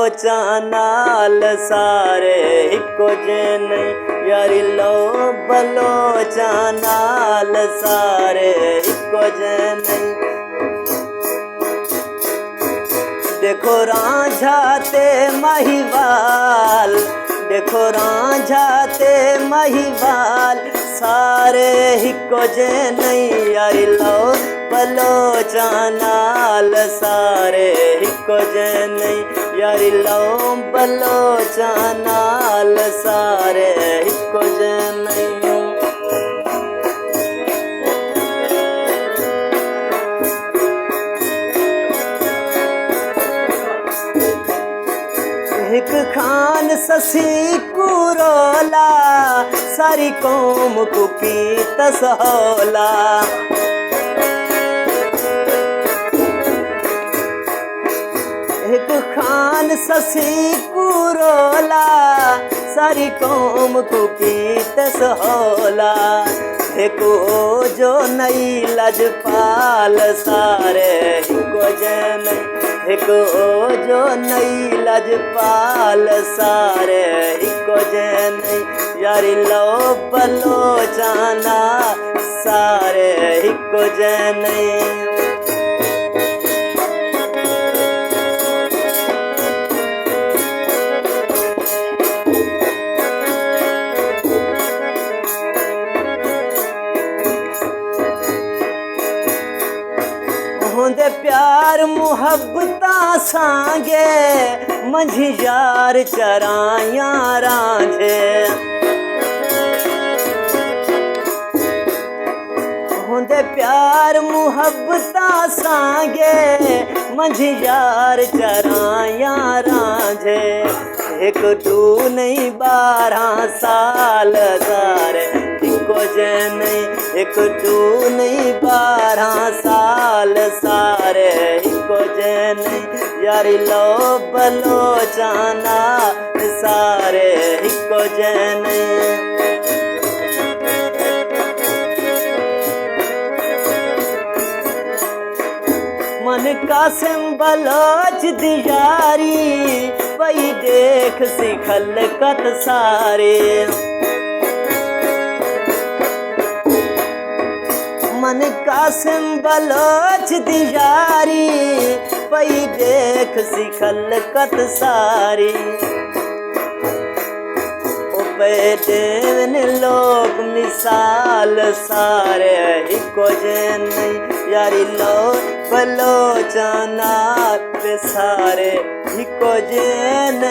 बलोचनाल सारे हिको जन यारी लो बलोचनाल सारे हिको जन। देखो रांझा ते महिवाल, देखो रांझा ते महिवाल सारे हिको जन यारी लो बलोचनाल सारे हिको जन यारी लो बलोचनाल सारे हिको जन। एक खान ससी कुरोला सारी कौम को की तसहोला। एक खान ससी कुरोला सारी कौम को की तसहोला। एक जो नई लजपाल सारे हिको जन, एक जो नई लजपाल सारे हिको जन यारी लो बलोचना सारे हिको जन। होंदे प्यार मुहब्बता सांगे मंझी यार चराया रांझे। होंदे प्यार मुहब्बता सांगे मंझी यार चराया रांझे। एक टू नहीं 12 साल सारे हिको जन, एक टू नहीं 12 साल सारे हिको जन यारी लो बलोचना सारे हिको जन। मन कासिम बलोच दियारी वही देख सिखल कत सारे। मन कासिम बलोच दियारी वही देख सिखल कत सारी। देवन लोक मिसाल सारे हिको जन यारी लो बलोचना सारे हिको जन।